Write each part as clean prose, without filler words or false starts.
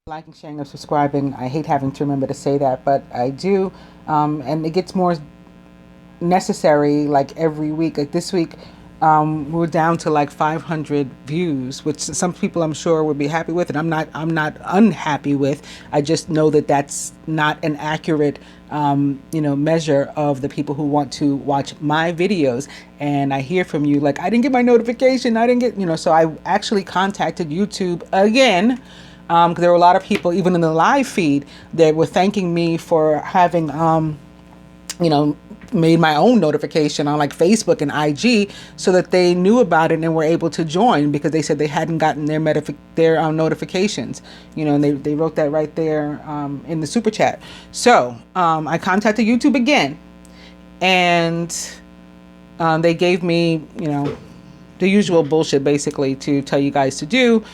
Liking, sharing, and subscribing. I hate having to remember to say that, but I do. And it gets more necessary like every week. Like this week, we're down to like 500 views, which some people I'm sure would be happy with, and I'm not unhappy with. I just know that that's not an accurate, measure of the people who want to watch my videos. And I hear from you like, I didn't get my notification. I didn't get. So I actually contacted YouTube again. Because there were a lot of people, even in the live feed, that were thanking me for having, made my own notification on like Facebook and IG, so that they knew about it and were able to join, because they said they hadn't gotten their notifications. And they wrote that right there in the super chat. So I contacted YouTube again, and they gave me, the usual bullshit basically to tell you guys to do.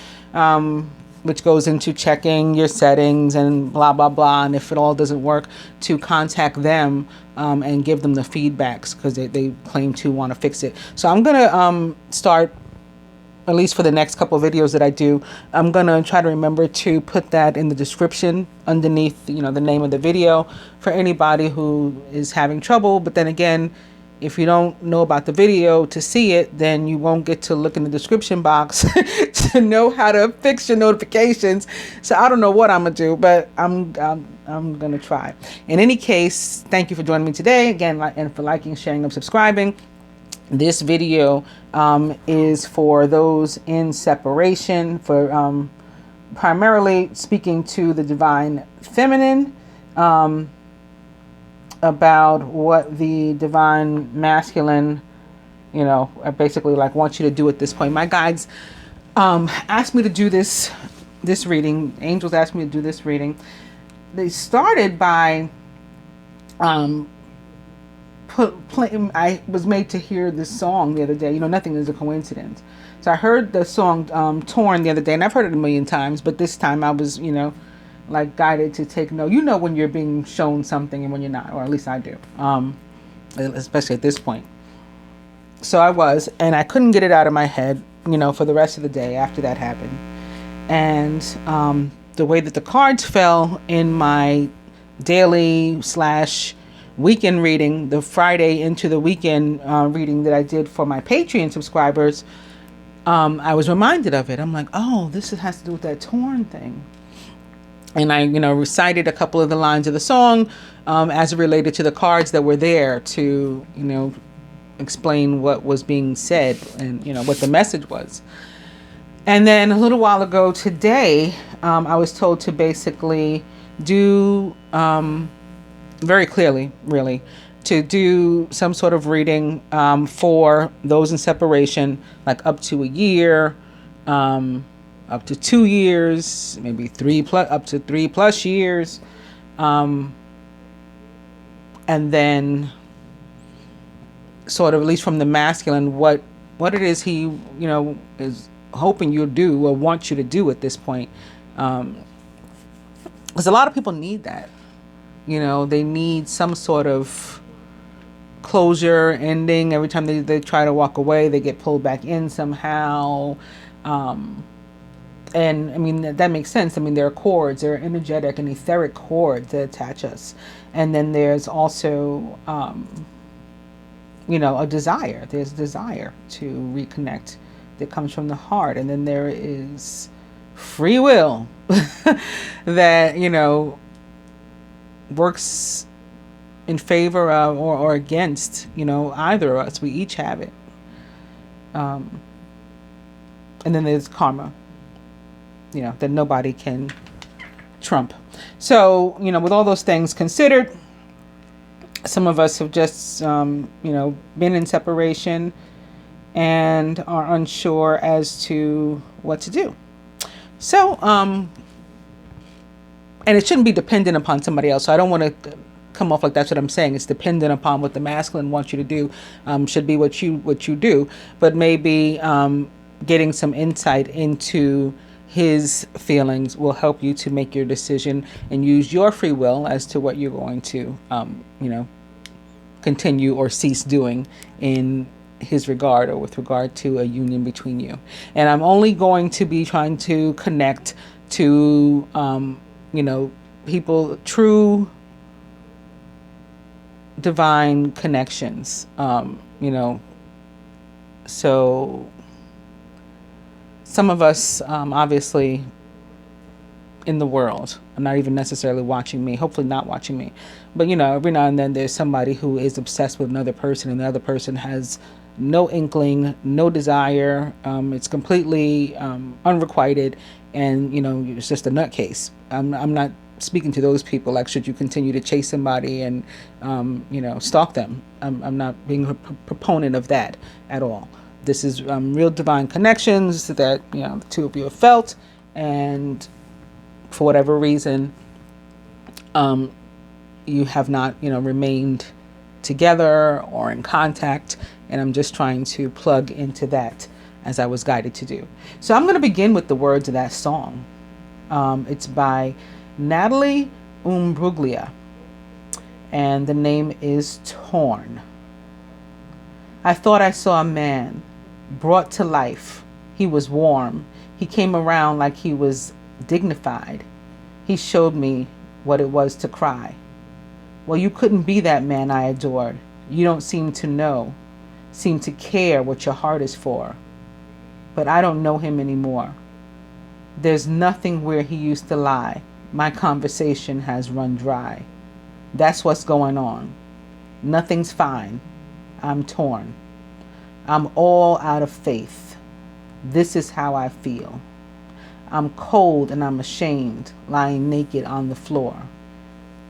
Which goes into checking your settings and blah, blah, blah. And if it all doesn't work, to contact them and give them the feedbacks, because they claim to want to fix it. So I'm going to start, at least for the next couple of videos that I do, I'm going to try to remember to put that in the description underneath, the name of the video for anybody who is having trouble. But then again, if you don't know about the video to see it, then you won't get to look in the description box to know how to fix your notifications. So I don't know what I'm gonna do, but I'm gonna try. In any case, thank you for joining me today again, and for liking, sharing, and subscribing. This video is for those in separation, for primarily speaking to the divine feminine. About what the divine masculine, basically like wants you to do at this point. My guides asked me to do this reading. Angels asked me to do this reading. They started by I was made to hear this song the other day. Nothing is a coincidence. So I heard the song Torn the other day, and I've heard it a million times, but this time I was, like guided to take note. When you're being shown something and when you're not, or at least I do, especially at this point. So I was, and I couldn't get it out of my head, for the rest of the day after that happened. And the way that the cards fell in my daily / weekend reading, the Friday into the weekend reading that I did for my Patreon subscribers, I was reminded of it. I'm like, oh, this has to do with that torn thing. And I, recited a couple of the lines of the song as it related to the cards that were there to, explain what was being said and, what the message was. And then a little while ago today, I was told to basically do, very clearly, really, to do some sort of reading for those in separation, like up to a year, up to 2 years, maybe up to 3+ years. And then sort of, at least from the masculine, what it is he, is hoping you'll do or wants you to do at this point. Because a lot of people need that. They need some sort of closure, ending. Every time they try to walk away, they get pulled back in somehow. And I mean, that makes sense. I mean, there are cords, there are energetic and etheric cords that attach us. And then there's also, a desire. There's desire to reconnect that comes from the heart. And then there is free will that, works in favor of or against, either of us. We each have it. And then there's karma. That nobody can trump. So, with all those things considered, some of us have just, been in separation and are unsure as to what to do. So, and it shouldn't be dependent upon somebody else. So I don't want to come off like that's what I'm saying. It's dependent upon what the masculine wants you to do. Should be what you do, but maybe getting some insight into his feelings will help you to make your decision and use your free will as to what you're going to, continue or cease doing in his regard or with regard to a union between you. And I'm only going to be trying to connect to, you know, people, true divine connections, you know. So some of us, obviously, in the world, I'm not even necessarily watching me, hopefully not watching me, but you know, every now and then there's somebody who is obsessed with another person, and the other person has no inkling, no desire. It's completely unrequited, and you know, it's just a nutcase. I'm not speaking to those people. Like, should you continue to chase somebody and you know, stalk them? I'm not being a proponent of that at all. This is real divine connections that, you know, the two of you have felt, and for whatever reason, you have not, you know, remained together or in contact. And I'm just trying to plug into that as I was guided to do. So I'm going to begin with the words of that song. It's by Natalie Umbruglia, and the name is Torn. I thought I saw a man brought to life. He was warm. He came around like he was dignified. He showed me what it was to cry. Well, you couldn't be that man I adored. You don't seem to know, seem to care what your heart is for. But I don't know him anymore. There's nothing where he used to lie. My conversation has run dry. That's what's going on. Nothing's fine. I'm torn. I'm all out of faith. This is how I feel. I'm cold and I'm ashamed, lying naked on the floor.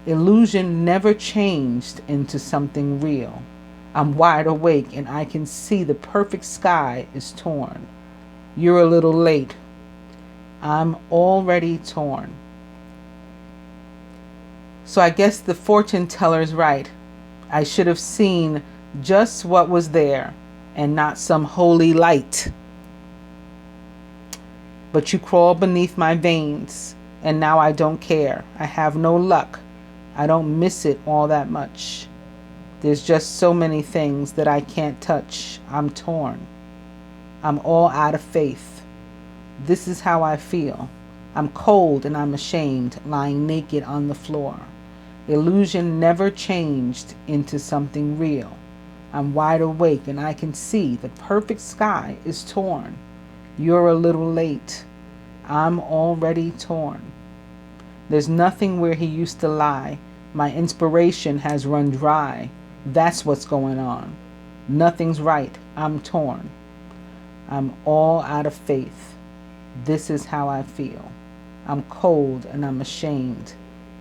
Illusion never changed into something real. I'm wide awake and I can see the perfect sky is torn. You're a little late. I'm already torn. So I guess the fortune teller's right. I should have seen just what was there and not some holy light. But you crawl beneath my veins, and now I don't care. I have no luck. I don't miss it all that much. There's just so many things that I can't touch. I'm torn. I'm all out of faith. This is how I feel. I'm cold and I'm ashamed, lying naked on the floor. Illusion never changed into something real. I'm wide awake and I can see the perfect sky is torn. You're a little late. I'm already torn. There's nothing where he used to lie. My inspiration has run dry. That's what's going on. Nothing's right. I'm torn. I'm all out of faith. This is how I feel. I'm cold and I'm ashamed,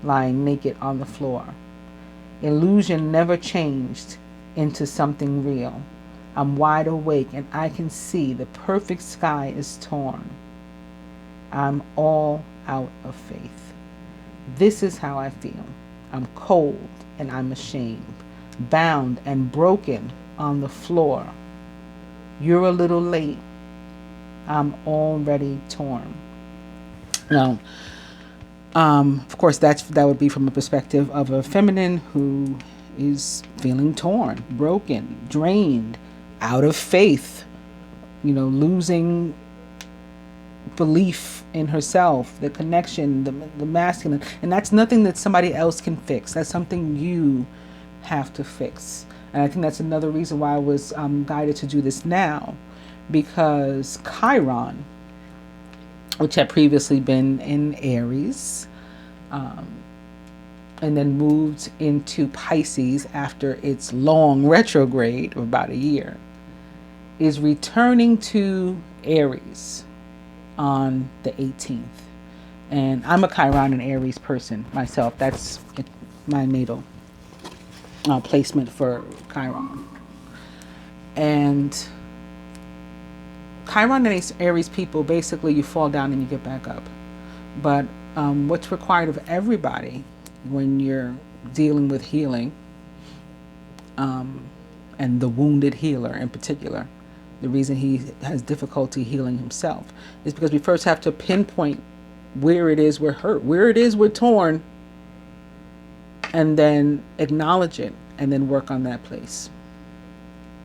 lying naked on the floor. Illusion never changed into something real. I'm wide awake and I can see the perfect sky is torn. I'm all out of faith. This is how I feel. I'm cold and I'm ashamed, bound and broken on the floor. You're a little late. I'm already torn. Now, of course, that would be from a perspective of a feminine who is feeling torn, broken, drained, out of faith, you know, losing belief in herself, the connection, the masculine. And that's nothing that somebody else can fix. That's something you have to fix. And I think that's another reason why I was guided to do this now, because Chiron, which had previously been in Aries, and then moved into Pisces after its long retrograde of about a year, is returning to Aries on the 18th. And I'm a Chiron and Aries person myself. That's my natal placement for Chiron. And Chiron and Aries people, basically you fall down and you get back up. But what's required of everybody when you're dealing with healing, and the wounded healer in particular, the reason he has difficulty healing himself is because we first have to pinpoint where it is we're hurt, where it is we're torn, and then acknowledge it, and then work on that place.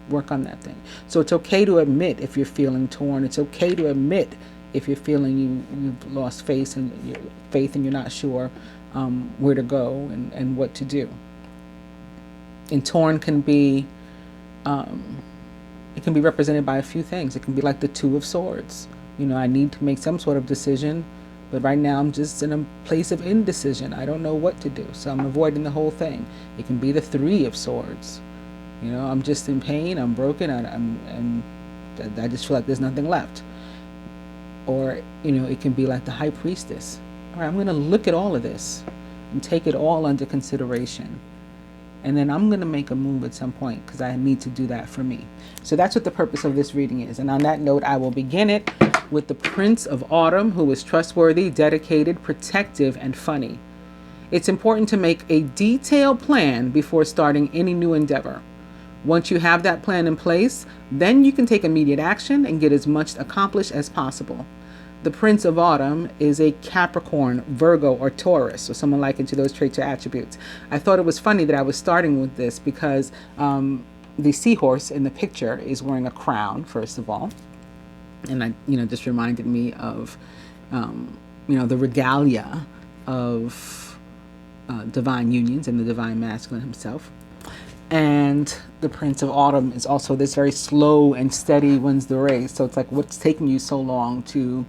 Work on that thing. So it's okay to admit if you're feeling torn. It's okay to admit if you're feeling you've lost faith and you're not sure where to go and what to do. And torn can be it can be represented by a few things. It can be like the Two of Swords. I need to make some sort of decision, but right now I'm just in a place of indecision. I don't know what to do, so I'm avoiding the whole thing. It can be the Three of Swords. I'm just in pain. I'm broken. and I just feel like there's nothing left. Or it can be like the High Priestess. All right, I'm going to look at all of this and take it all under consideration. And then I'm going to make a move at some point because I need to do that for me. So that's what the purpose of this reading is. And on that note, I will begin it with the Prince of Autumn, who is trustworthy, dedicated, protective, and funny. It's important to make a detailed plan before starting any new endeavor. Once you have that plan in place, then you can take immediate action and get as much accomplished as possible. The Prince of Autumn is a Capricorn, Virgo, or Taurus, or someone like into those traits or attributes. I thought it was funny that I was starting with this because the seahorse in the picture is wearing a crown, first of all. And I, just reminded me of, the regalia of divine unions and the divine masculine himself. And the Prince of Autumn is also this very slow and steady wins the race. So it's like, what's taking you so long to,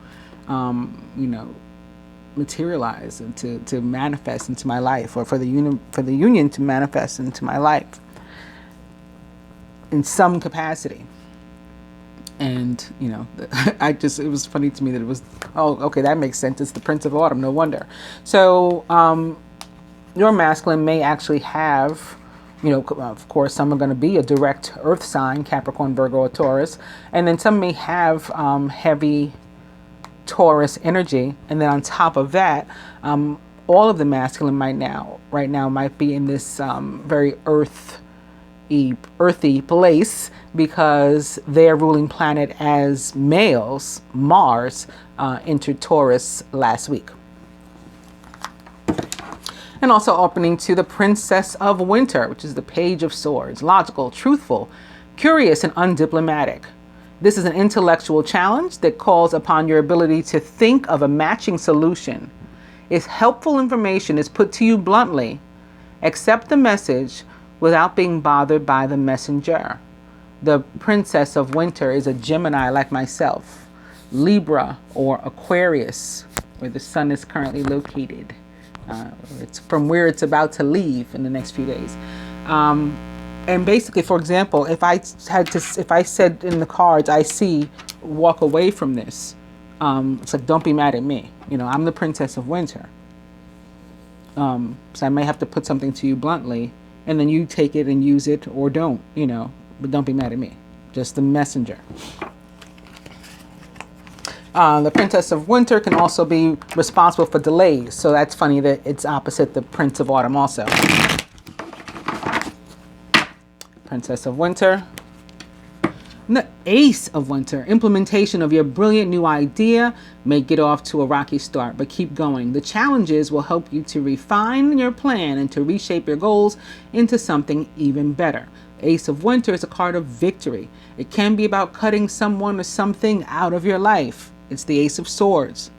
materialize and to manifest into my life, or for the union to manifest into my life in some capacity. And, it was funny to me that it was, oh, okay, that makes sense. It's the Prince of Autumn, no wonder. So your masculine may actually have, of course, some are going to be a direct earth sign, Capricorn, Virgo, or Taurus. And then some may have heavy Taurus energy. And then on top of that, all of the masculine right now might be in this very earthy place, because their ruling planet as males, Mars, entered Taurus last week. And also opening to the Princess of Winter, which is the Page of Swords. Logical, truthful, curious, and undiplomatic. This is an intellectual challenge that calls upon your ability to think of a matching solution. If helpful information is put to you bluntly, accept the message without being bothered by the messenger. The Princess of Winter is a Gemini like myself, Libra or Aquarius, where the sun is currently located. It's from where it's about to leave in the next few days. And basically, for example, if I said in the cards, I see, walk away from this, it's like, don't be mad at me. I'm the Princess of Winter. So I may have to put something to you bluntly, and then you take it and use it, or don't, but don't be mad at me. Just the messenger. The Princess of Winter can also be responsible for delays. So that's funny that it's opposite the Prince of Autumn also. Princess of Winter. And the Ace of Winter. Implementation of your brilliant new idea may get off to a rocky start, but keep going. The challenges will help you to refine your plan and to reshape your goals into something even better. Ace of Winter is a card of victory. It can be about cutting someone or something out of your life. It's the Ace of Swords.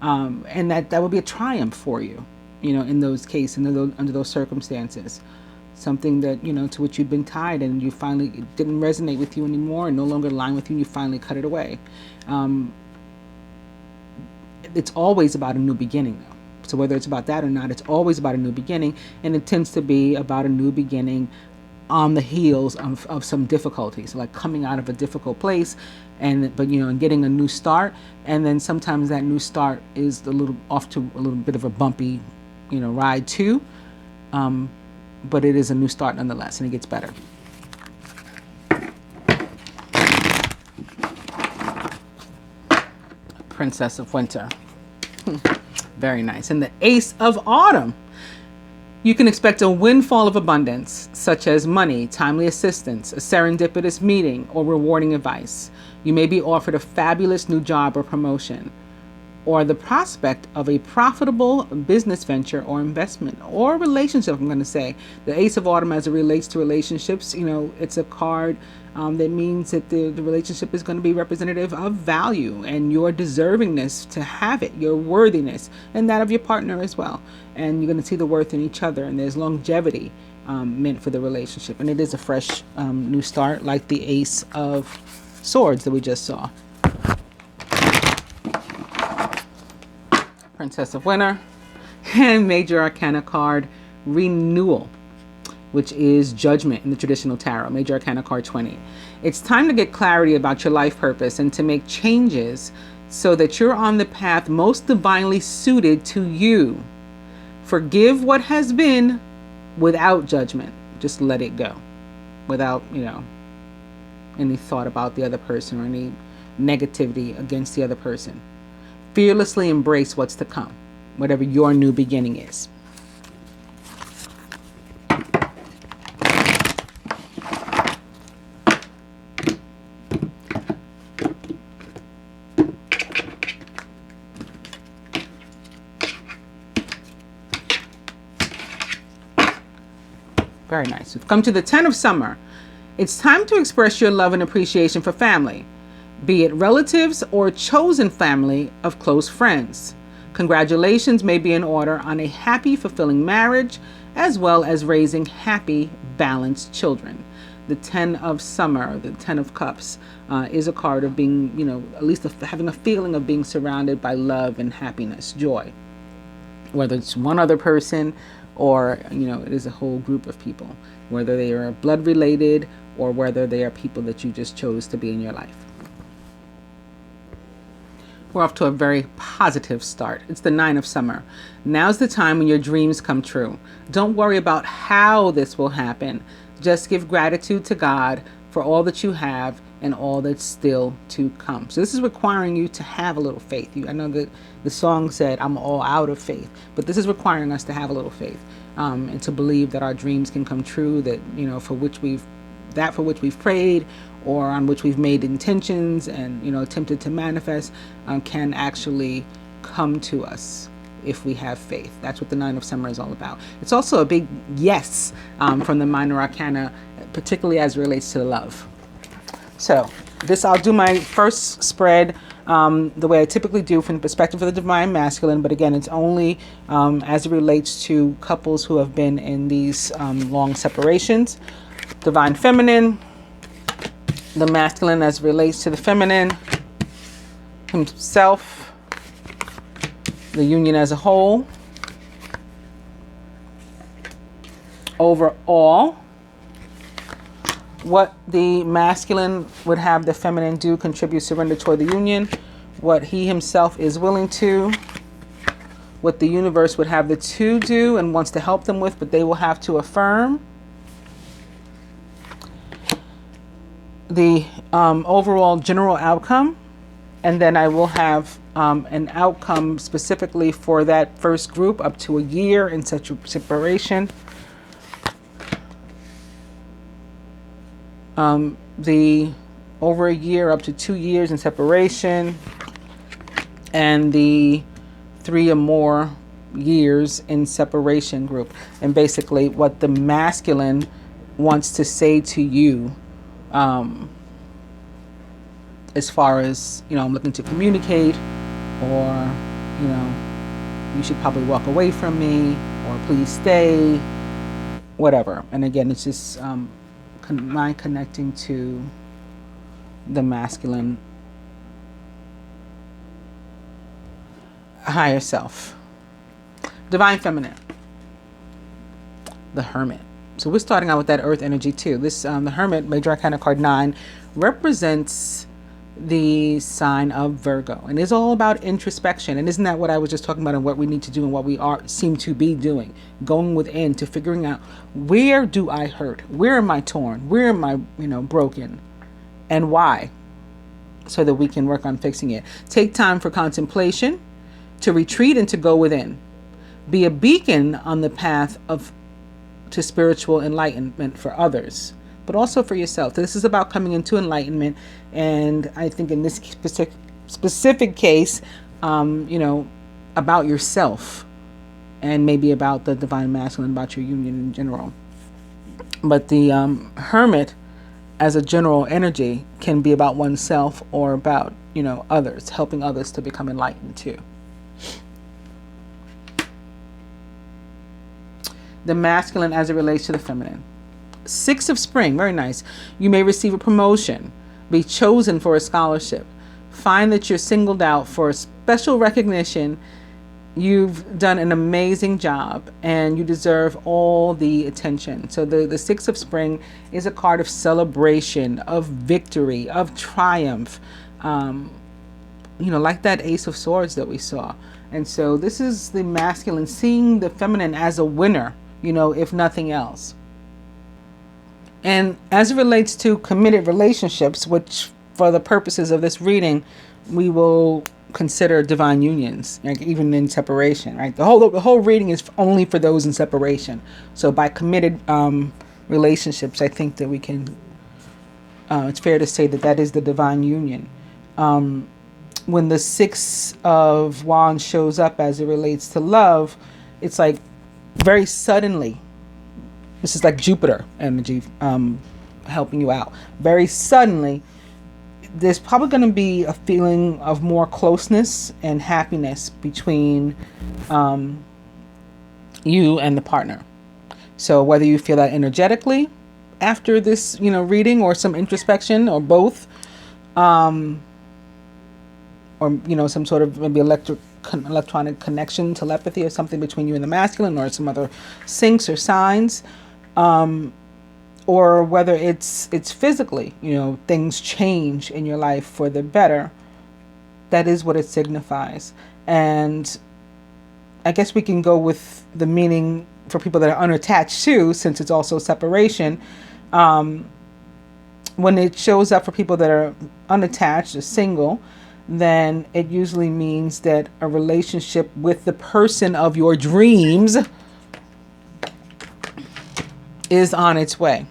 And that would be a triumph for you, in those cases, under those circumstances. Something that, to which you've been tied and you finally, it didn't resonate with you anymore and no longer align with you, and you finally cut it away. It's always about a new beginning, though. So whether it's about that or not, it's always about a new beginning, and it tends to be about a new beginning on the heels of some difficulties, like coming out of a difficult place, and getting a new start. And then sometimes that new start is off to a little bit of a bumpy, ride too. But it is a new start nonetheless, and it gets better. Princess of Winter. Very nice. And the Ace of Autumn. You can expect a windfall of abundance, such as money, timely assistance, a serendipitous meeting, or rewarding advice. You may be offered a fabulous new job or promotion. or the prospect of a profitable business venture or investment or relationship. I'm going to say the Ace of Autumn, as it relates to relationships, it's a card that means that the relationship is going to be representative of value and your deservingness to have it, your worthiness, and that of your partner as well. And you're going to see the worth in each other, and there's longevity meant for the relationship. And it is a fresh new start, like the Ace of Swords that we just saw. Princess of Winter, and Major Arcana card, Renewal, which is Judgment in the traditional tarot, Major Arcana card 20. It's time to get clarity about your life purpose and to make changes so that you're on the path most divinely suited to you. Forgive what has been without judgment. Just let it go without, any thought about the other person or any negativity against the other person. Fearlessly embrace what's to come, whatever your new beginning is. Very nice. We've come to the 10 of Summer. It's time to express your love and appreciation for family, be it relatives or chosen family of close friends. Congratulations may be in order on a happy, fulfilling marriage, as well as raising happy, balanced children. The 10 of Summer, the 10 of Cups, is a card of being, at least having a feeling of being surrounded by love and happiness, joy. Whether it's one other person or, it is a whole group of people, whether they are blood related or whether they are people that you just chose to be in your life. We're off to a very positive start. It's the 9 of Summer. Now's the time when your dreams come true. Don't worry about how this will happen. Just give gratitude to God for all that you have and all that's still to come. So this is requiring you to have a little faith. I know that the song said, I'm all out of faith, but this is requiring us to have a little faith and to believe that our dreams can come true, that, for which we've prayed or on which we've made intentions and, attempted to manifest can actually come to us if we have faith. That's what the 9 of Summer is all about. It's also a big yes from the Minor Arcana, particularly as it relates to love. So I'll do my first spread the way I typically do from the perspective of the Divine Masculine, but again, it's only as it relates to couples who have been in these long separations. Divine Feminine, the Masculine as it relates to the Feminine, himself, the union as a whole, overall, what the Masculine would have the Feminine do, contribute, surrender toward the union, what he himself is willing to, what the universe would have the two do and wants to help them with, but they will have to affirm, the overall general outcome, and then I will have an outcome specifically for that first group up to a year in such a separation. The over a year up to 2 years in separation, and the 3 or more years in separation group, and basically what the Masculine wants to say to you as far as, I'm looking to communicate, or, you should probably walk away from me, or please stay, whatever. And again, it's just mind connecting to the Masculine higher self. Divine Feminine, the Hermit. So we're starting out with that earth energy too. This the Hermit, Major Arcana card 9, represents the sign of Virgo, and it's all about introspection. And isn't that what I was just talking about, and what we need to do and what we seem to be doing, going within to figuring out, where do I hurt, where am I torn, where am I broken, and why, so that we can work on fixing it. Take time for contemplation, to retreat and to go within. Be a beacon on the path to spiritual enlightenment for others, but also for yourself. This is about coming into enlightenment, and I think in this specific case, you know, about yourself, and maybe about the divine masculine, about your union in general. But the hermit, as a general energy, can be about oneself or about, you know, others, helping others to become enlightened too. The masculine as it relates to the feminine. Six of spring, very nice. You may receive a promotion, be chosen for a scholarship, find that you're singled out for a special recognition. You've done an amazing job and you deserve all the attention. So the Six of Spring is a card of celebration, of victory, of triumph, you know, like that Ace of Swords that we saw. And so this is the masculine seeing the feminine as a winner, you know, if nothing else. And as it relates to committed relationships, which for the purposes of this reading, we will consider divine unions, like even in separation, right? The whole reading is only for those in separation. So by committed relationships, I think that we can, it's fair to say that that is the divine union. When the Six of Wands shows up as it relates to love, it's like very suddenly, this is like Jupiter energy helping you out. Very suddenly, there's probably going to be a feeling of more closeness and happiness between you and the partner. So whether you feel that energetically after this, you know, reading, or some introspection, or both, or, you know, some sort of maybe electronic connection, telepathy, or something between you and the masculine, or some other syncs or signs, or whether it's physically, you know, things change in your life for the better. That is what it signifies. And I guess we can go with the meaning for people that are unattached too, since it's also separation. When it shows up for people that are unattached or single, then it usually means that a relationship with the person of your dreams is on its way.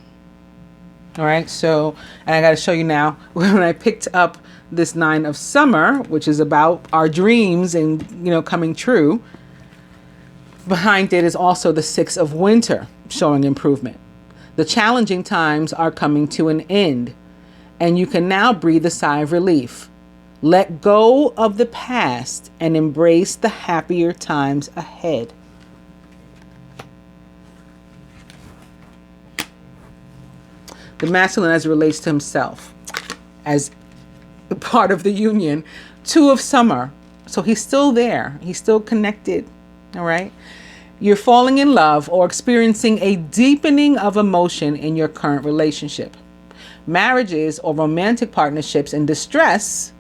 All right, so, and I got to show you now, when I picked up this Nine of Summer, which is about our dreams and, you know, coming true, behind it is also the Six of Winter, showing improvement. The challenging times are coming to an end, and you can now breathe a sigh of relief. Let go of the past and embrace the happier times ahead. The masculine as it relates to himself, as part of the union. Two of Summer. So he's still there. He's still connected. All right. You're falling in love or experiencing a deepening of emotion in your current relationship. Marriages or romantic partnerships in distress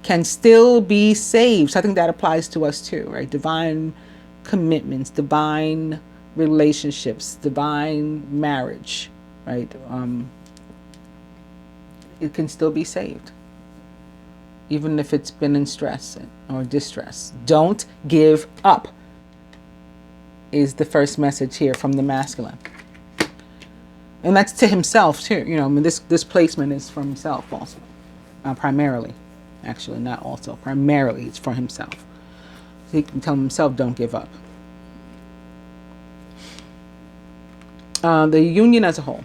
can still be saved. So I think that applies to us too, right? Divine commitments, divine relationships, divine marriage, right? It can still be saved, even if it's been in stress or distress. Don't give up is the first message here from the masculine. And that's to himself too. You know, I mean, this placement is for himself also. Primarily. Actually, not also. Primarily, it's for himself. So he can tell himself, don't give up. The union as a whole.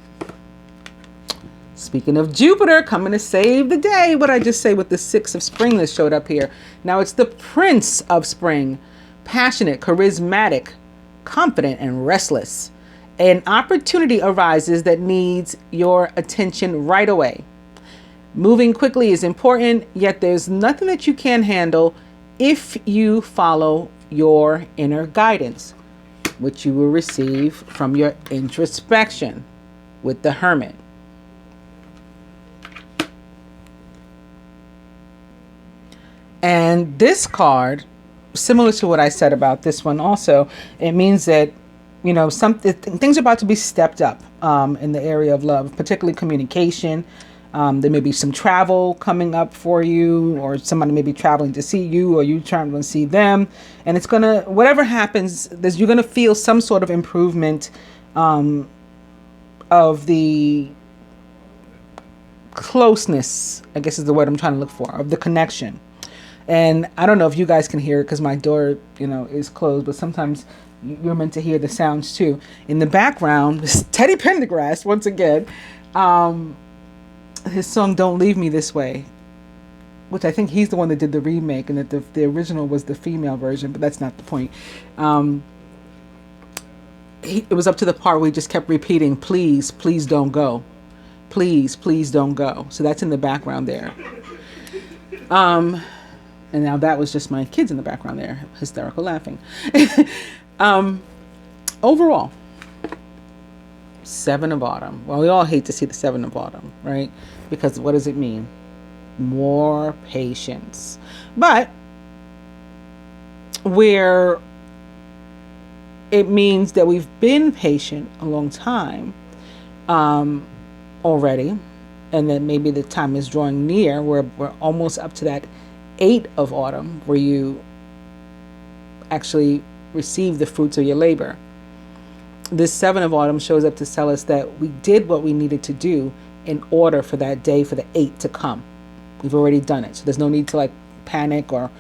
Speaking of Jupiter coming to save the day, what I just say with the Six of Spring that showed up here. Now it's the Prince of Spring. Passionate, charismatic, confident, and restless. An opportunity arises that needs your attention right away. Moving quickly is important, yet there's nothing that you can't handle if you follow your inner guidance, which you will receive from your introspection with the Hermit. And this card, similar to what I said about this one also, it means that, you know, things are about to be stepped up in the area of love, particularly communication. There may be some travel coming up for you, or somebody may be traveling to see you, or you traveling to see them. And it's going to, whatever happens, you're going to feel some sort of improvement of the closeness, I guess is the word I'm trying to look for, of the connection. And I don't know if you guys can hear it because my door, is closed, but sometimes you're meant to hear the sounds too. In the background, is Teddy Pendergrass once again. His song "Don't Leave Me This Way," which I think he's the one that did the remake, and that the original was the female version, but that's not the point. It was up to the part where he just kept repeating, "Please, please don't go. Please, please don't go." So that's in the background there. And now that was just my kids in the background there, hysterical laughing. Overall, 7 of autumn. Well, we all hate to see the 7 of autumn, right? Because what does it mean? More patience. But where it means that we've been patient a long time already, and that maybe the time is drawing near where we're almost up to that 8 of autumn where you actually receive the fruits of your labor. This 7 of autumn shows up to tell us that we did what we needed to do in order for that day, for the 8 to come. We've already done it. So there's no need to panic or,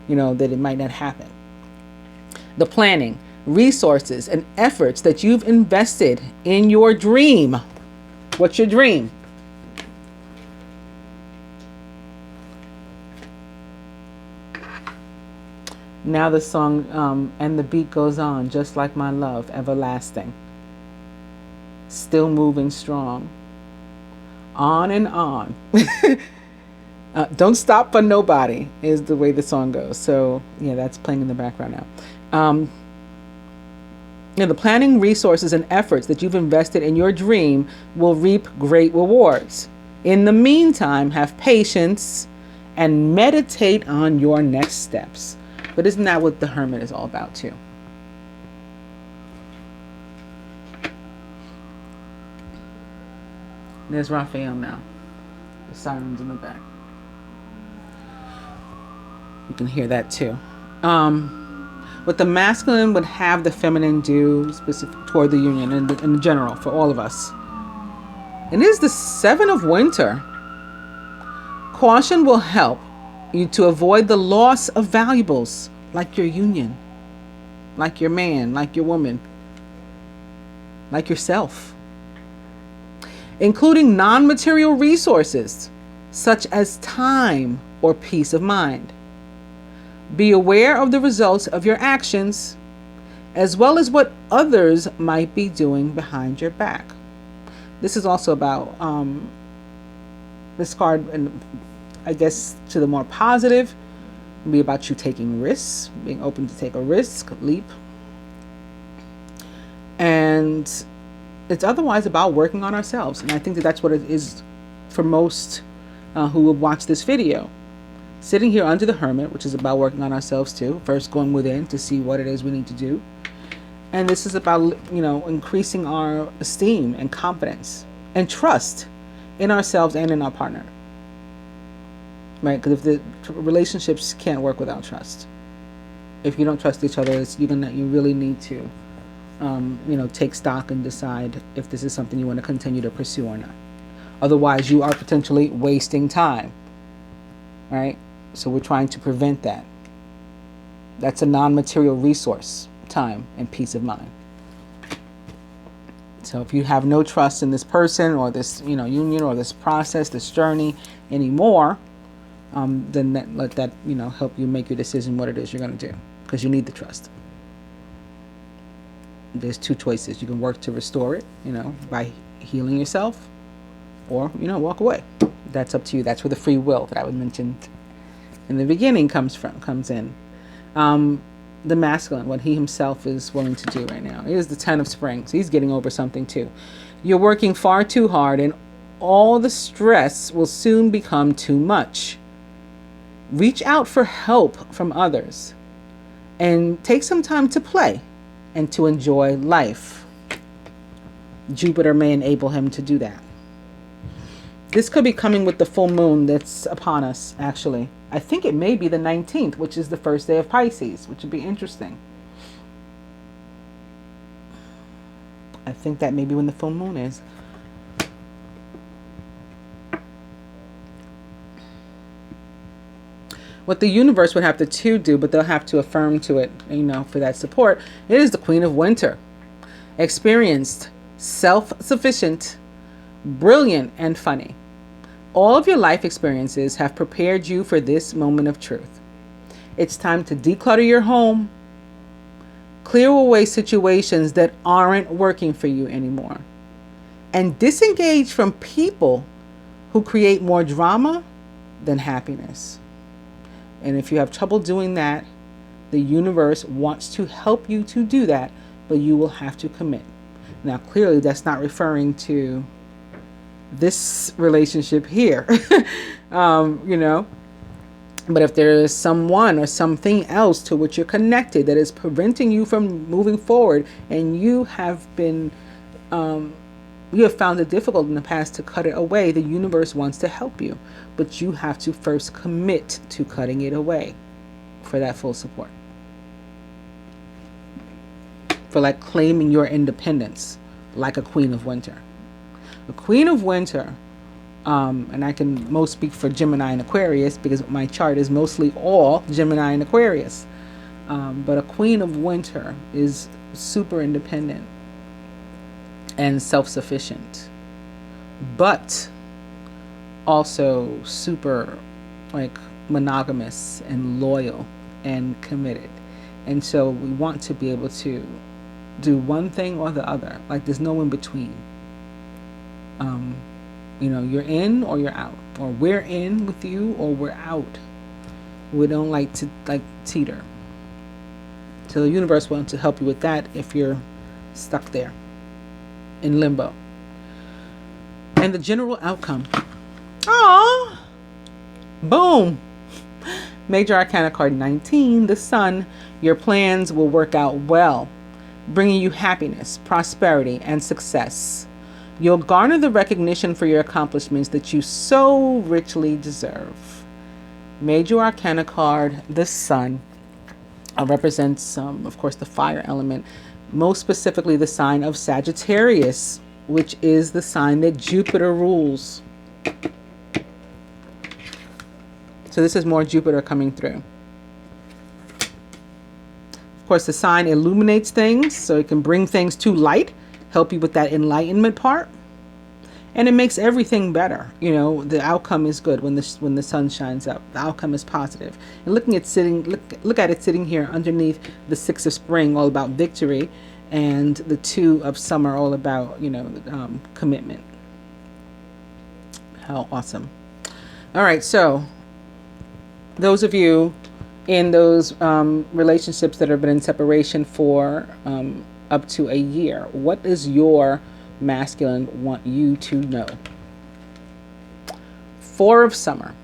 that it might not happen. The planning, resources, and efforts that you've invested in your dream. What's your dream? Now the song and the beat goes on, just like my love, everlasting. Still moving strong. On and on. Don't stop for nobody is the way the song goes. So yeah, that's playing in the background now. The planning, resources, and efforts that you've invested in your dream will reap great rewards. In the meantime, have patience and meditate on your next steps. But isn't that what the Hermit is all about too? There's Raphael now. The sirens in the back. You can hear that too. What the masculine would have the feminine do specific toward the union in general for all of us. It is the 7 of winter. Caution will help you to avoid the loss of valuables like your union, like your man, like your woman, like yourself, including non-material resources such as time or peace of mind. Be aware of the results of your actions as well as what others might be doing behind your back. This is also about this card, and I guess to the more positive, be about you taking risks, being open to take a risk, leap. And it's otherwise about working on ourselves. And I think that that's what it is for most who will watch this video. Sitting here under the Hermit, which is about working on ourselves too. First going within to see what it is we need to do. And this is about, increasing our esteem and confidence and trust in ourselves and in our partner. Right? Because if the relationships can't work without trust. If you don't trust each other, you really need to, take stock and decide if this is something you want to continue to pursue or not. Otherwise, you are potentially wasting time. Right? So we're trying to prevent that. That's a non-material resource, time and peace of mind. So if you have no trust in this person or this, union or this process, this journey anymore, then let that, help you make your decision what it is you're going to do, because you need the trust. There's 2 choices. You can work to restore it, by healing yourself, or, walk away. That's up to you. That's where the free will that I mentioned in the beginning comes in. The masculine, what he himself is willing to do right now. It is the 10 of Springs. He's getting over something too. You're working far too hard and all the stress will soon become too much. Reach out for help from others and take some time to play and to enjoy life. Jupiter may enable him to do that. This could be coming with the full moon that's upon us, actually. I think it may be the 19th, which is the first day of Pisces, which would be interesting. I think that may be when the full moon is. What the universe would have to too do, but they'll have to affirm to it, for that support. It is the Queen of Winter. Experienced, self-sufficient, brilliant, and funny. All of your life experiences have prepared you for this moment of truth. It's time to declutter your home, clear away situations that aren't working for you anymore, and disengage from people who create more drama than happiness. And if you have trouble doing that, the universe wants to help you to do that, but you will have to commit. Now, clearly, that's not referring to this relationship here, But if there is someone or something else to which you're connected that is preventing you from moving forward, and you have found it difficult in the past to cut it away, the universe wants to help you, but you have to first commit to cutting it away for that full support. For like claiming your independence, like a Queen of Winter. A Queen of Winter, and I can most speak for Gemini and Aquarius because my chart is mostly all Gemini and Aquarius. But a Queen of Winter is super independent and self-sufficient, but also super like monogamous and loyal and committed. And so we want to be able to do one thing or the other. Like there's no in between. You're in or you're out, or we're in with you or we're out. We don't like to teeter. So the universe wants to help you with that if you're stuck there in limbo. And the general outcome. Aww. Boom. Major Arcana card 19, the Sun. Your plans will work out well, bringing you happiness, prosperity, and success. You'll garner the recognition for your accomplishments that you so richly deserve. Major Arcana card, the Sun, represents, of course, the fire element, most specifically the sign of Sagittarius, which is the sign that Jupiter rules. So this is more Jupiter coming through. Of course, the sign illuminates things, so it can bring things to light, help you with that enlightenment part, and it makes everything better. The outcome is good when the sun shines up. The outcome is positive. And look at it sitting here underneath the 6 of spring, all about victory, and the 2 of summer, all about commitment. How awesome! All right, so those of you in those relationships that have been in separation for up to a year, what does your masculine want you to know? 4 of summer.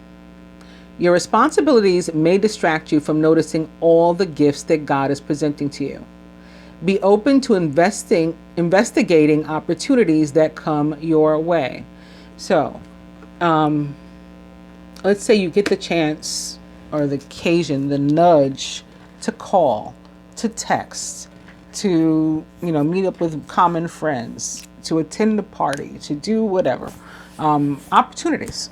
Your responsibilities may distract you from noticing all the gifts that God is presenting to you. Be open to investigating opportunities that come your way. So, let's say you get the chance or the occasion, the nudge to call, to text, to meet up with common friends, to attend a party, to do whatever. Opportunities.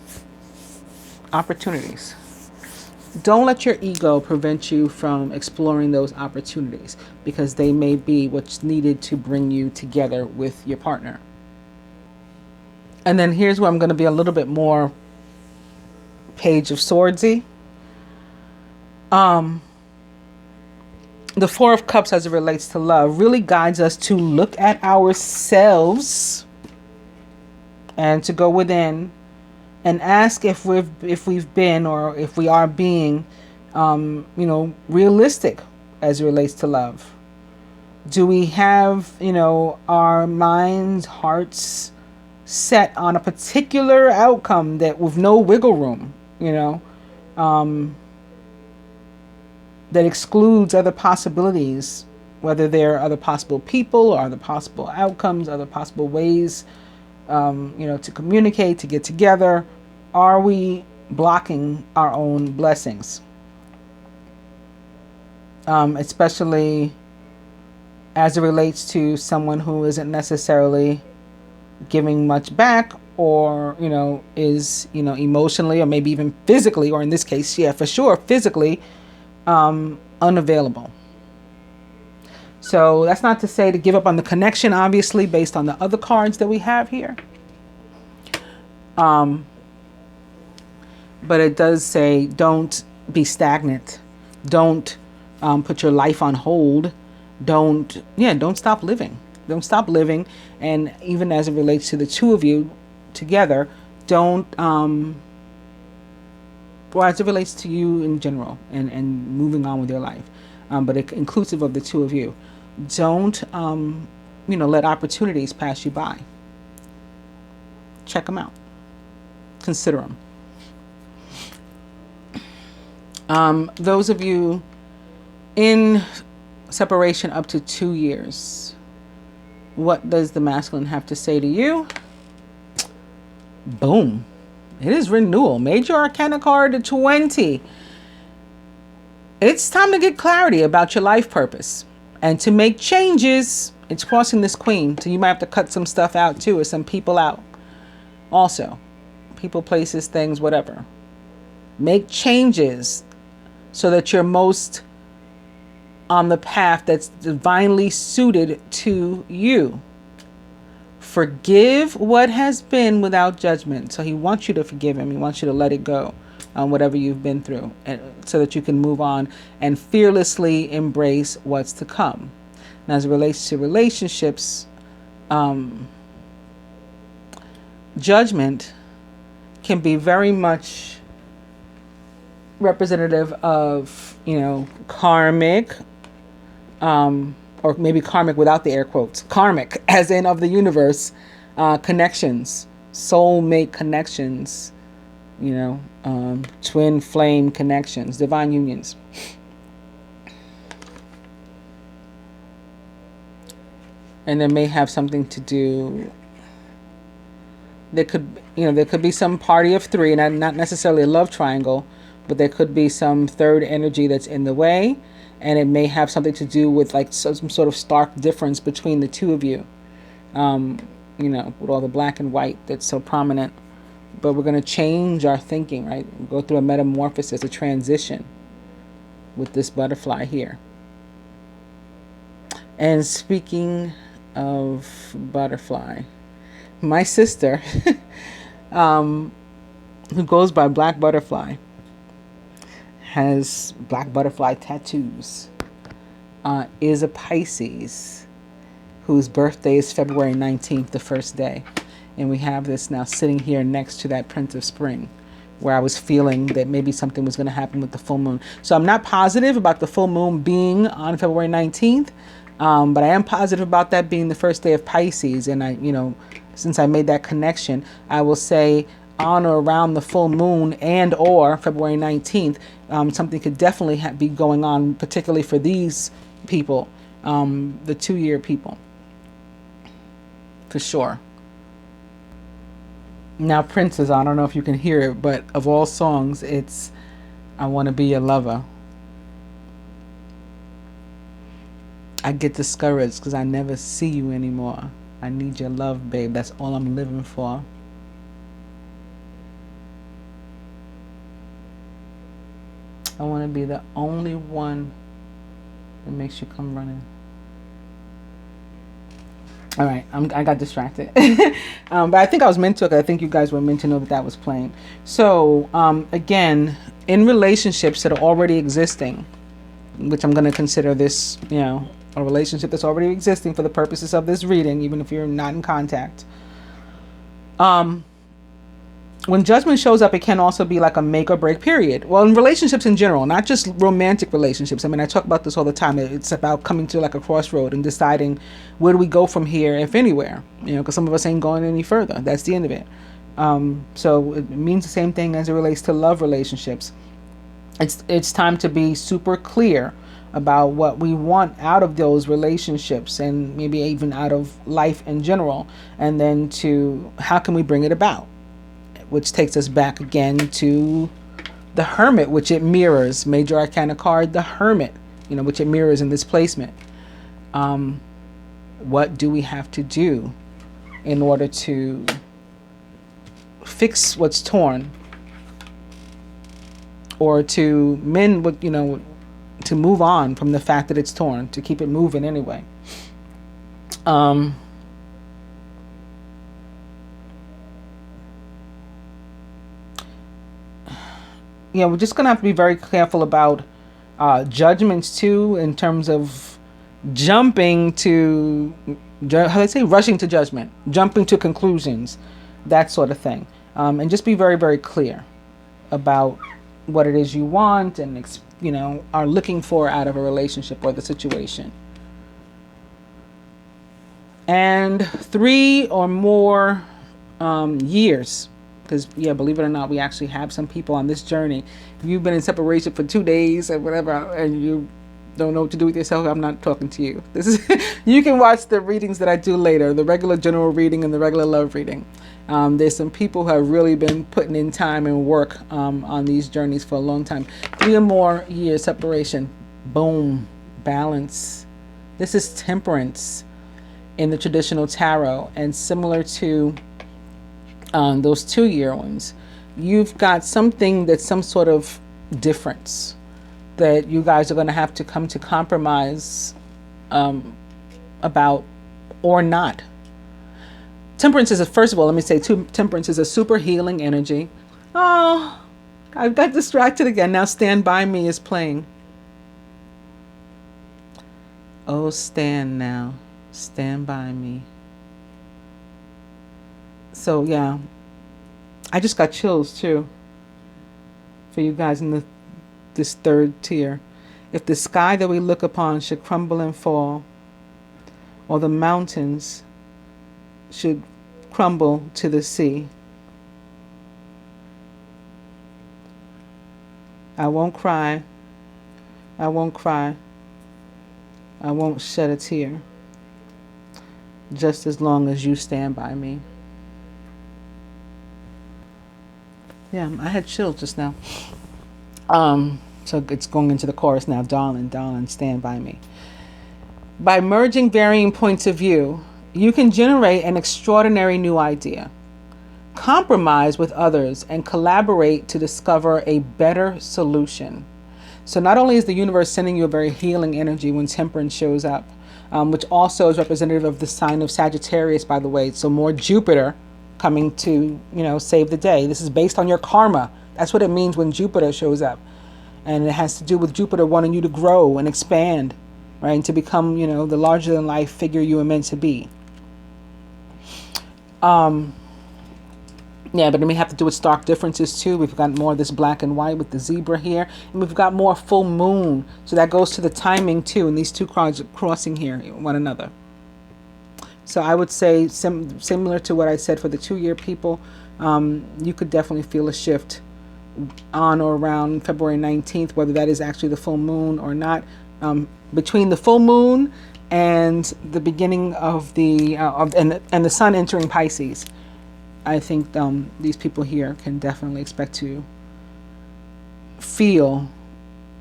Don't let your ego prevent you from exploring those opportunities, because they may be what's needed to bring you together with your partner. And then here's where I'm going to be a little bit more Page of Swordsy. The 4 of Cups, as it relates to love, really guides us to look at ourselves and to go within and ask if we've been, or if we are being, realistic as it relates to love. Do we have, our minds, hearts set on a particular outcome that with no wiggle room, that excludes other possibilities, whether there are other possible people or other possible outcomes, other possible ways, to communicate, to get together? Are we blocking our own blessings? Especially as it relates to someone who isn't necessarily giving much back, or, you know, is, you know, emotionally or maybe even physically, or in this case, yeah, for sure, physically unavailable. So that's not to say to give up on the connection, obviously, based on the other cards that we have here. But it does say don't be stagnant. Don't put your life on hold. Don't stop living. Don't stop living. And even as it relates to the two of you together, don't, well, as it relates to you in general and moving on with your life, but inclusive of the two of you, don't, let opportunities pass you by. Check them out. Consider them. Those of you in separation up to 2 years, what does the masculine have to say to you? Boom. It is renewal. Major Arcana card 20. It's time to get clarity about your life purpose and to make changes. It's crossing this queen, so you might have to cut some stuff out too, or some people out. Also, people, places, things, whatever. Make changes so that you're most on the path that's divinely suited to you. Forgive what has been without judgment. So he wants you to forgive him. He wants you to let it go on whatever you've been through, and so that you can move on and fearlessly embrace what's to come. And as it relates to relationships, judgment can be very much representative of, karmic, or maybe karmic without the air quotes, karmic as in of the universe, connections, soulmate connections, twin flame connections, divine unions. And there may have something to do, there could be some party of three, and not necessarily a love triangle, but there could be some third energy that's in the way. And it may have something to do with like some sort of stark difference between the two of you, with all the black and white that's so prominent. But we're going to change our thinking, right? Go through a metamorphosis, a transition with this butterfly here. And speaking of butterfly, my sister, who goes by Black Butterfly, has black butterfly tattoos, is a Pisces whose birthday is February 19th, the first day. And we have this now sitting here next to that Prince of Spring, where I was feeling that maybe something was going to happen with the full moon. So I'm not positive about the full moon being on February 19th, but I am positive about that being the first day of Pisces. And since I made that connection, I will say on or around the full moon and or February 19th, something could definitely be going on, particularly for these people, the 2-year people, for sure. Now, Princess, I don't know if you can hear it, but of all songs, it's I Want to Be Your Lover. I get discouraged because I never see you anymore. I need your love, babe. That's all I'm living for. I want to be the only one that makes you come running. All right, I got distracted. But I think I was meant to. I think you guys were meant to know that was playing. So, again, in relationships that are already existing, which I'm going to consider this, a relationship that's already existing for the purposes of this reading, even if you're not in contact. When judgment shows up, it can also be like a make or break period. Well, in relationships in general, not just romantic relationships. I mean, I talk about this all the time. It's about coming to like a crossroad and deciding where do we go from here, if anywhere, because some of us ain't going any further. That's the end of it. So it means the same thing as it relates to love relationships. It's time to be super clear about what we want out of those relationships and maybe even out of life in general. And then to how can we bring it about? Which takes us back again to the Hermit, which it mirrors. Major Arcana card, the Hermit, which it mirrors in this placement. What do we have to do in order to fix what's torn, or to mend what, to move on from the fact that it's torn, to keep it moving anyway. We're just gonna have to be very careful about judgments too, in terms of jumping to, how they say, rushing to judgment, jumping to conclusions, that sort of thing. And just be very, very clear about what it is you want and are looking for out of a relationship or the situation. And 3 or more years, because believe it or not, we actually have some people on this journey. If you've been in separation for 2 days or whatever, and you don't know what to do with yourself, I'm not talking to you. This is you can watch the readings that I do later, the regular general reading and the regular love reading. There's some people who have really been putting in time and work on these journeys for a long time. 3 or more years separation, boom, balance. This is temperance in the traditional tarot, and similar to those 2-year ones, you've got something that's some sort of difference that you guys are going to have to come to compromise about, or not. Temperance is first of all, let me say, temperance is a super healing energy. Oh, I got distracted again. Now Stand By Me is playing. Oh, stand now. Stand by me. So yeah, I just got chills too for you guys in this 3rd tier. If the sky that we look upon should crumble and fall, or the mountains should crumble to the sea, I won't cry. I won't cry. I won't shed a tear, just as long as you stand by me. Yeah, I had chills just now. So it's going into the chorus now. Darling, darling, stand by me. By merging varying points of view, you can generate an extraordinary new idea. Compromise with others and collaborate to discover a better solution. So not only is the universe sending you a very healing energy when temperance shows up, which also is representative of the sign of Sagittarius, by the way. So more Jupiter coming to, save the day. This is based on your karma. That's what it means when Jupiter shows up. And it has to do with Jupiter wanting you to grow and expand, right? And to become, the larger than life figure you are meant to be. But then we have to do with stark differences too. We've got more of this black and white with the zebra here. And we've got more full moon. So that goes to the timing too. And these two cards crossing here, one another. So I would say similar to what I said for the 2-year people, you could definitely feel a shift on or around February 19th, whether that is actually the full moon or not. Between the full moon and the beginning of and the sun entering Pisces, I think these people here can definitely expect to feel,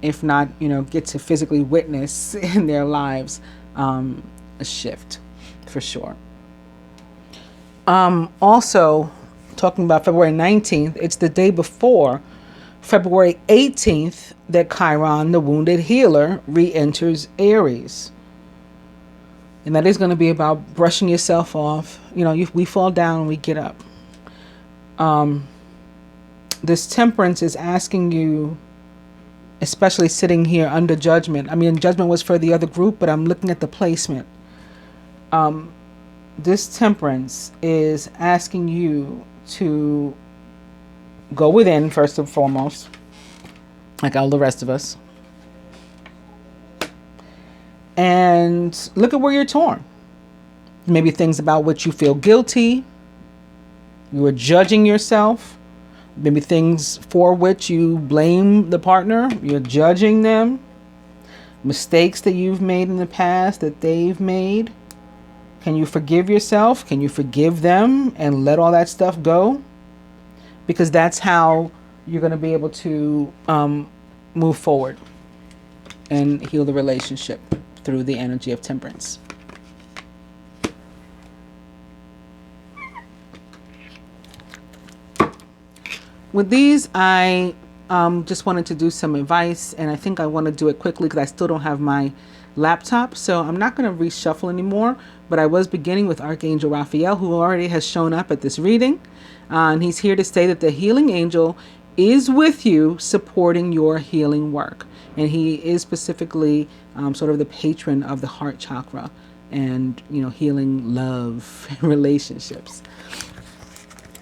if not, get to physically witness in their lives, a shift for sure. Also, talking about February 19th, it's the day before February 18th that Chiron, the wounded healer, re-enters Aries. And that is going to be about brushing yourself off. We fall down and we get up. This temperance is asking you, especially sitting here under judgment. I mean, judgment was for the other group, but I'm looking at the placement. This temperance is asking you to go within first and foremost, like all the rest of us, and look at where you're torn. Maybe things about which you feel guilty, you are judging yourself. Maybe things for which you blame the partner, you're judging them. Mistakes that you've made in the past that they've made. Can you forgive yourself? Can you forgive them and let all that stuff go? Because that's how you're going to be able to move forward and heal the relationship through the energy of temperance. with these, I just wanted to do some advice, and I think I want to do it quickly because I still don't have my laptop, so I'm not going to reshuffle anymore. But I was beginning with Archangel Raphael, who already has shown up at this reading, and he's here to say that the healing angel is with you, supporting your healing work, and he is specifically sort of the patron of the heart chakra, and healing love relationships.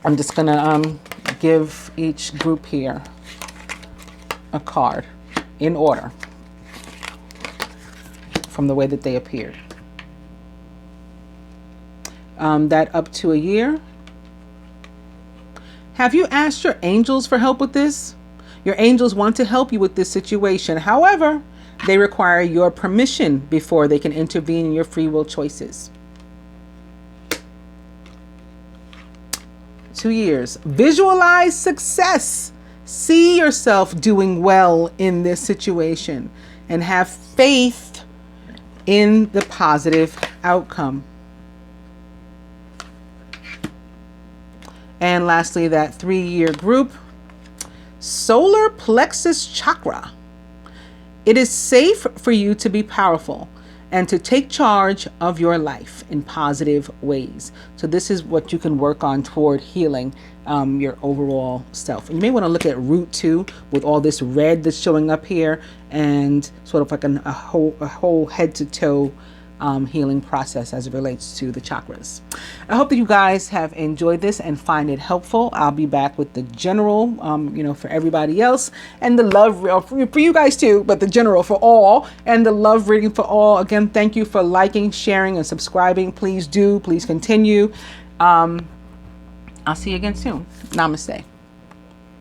I'm just gonna give each group here a card in order from the way that they appeared. That up to a year. Have you asked your angels for help with this? Your angels want to help you with this situation. However, they require your permission before they can intervene in your free will choices. 2 years. Visualize success. See yourself doing well in this situation and have faith in the positive outcome. And lastly, that 3-year group, solar plexus chakra. It is safe for you to be powerful and to take charge of your life in positive ways. So this is what you can work on toward healing your overall self. And you may want to look at root 2 with all this red that's showing up here, and sort of like a whole head to toe healing process as it relates to the chakras. I hope that you guys have enjoyed this and find it helpful. I'll be back with the general, for everybody else, and the love for you guys too, but the general for all, and the love reading for all. Again, thank you for liking, sharing, and subscribing. Please continue. I'll see you again soon. Namaste.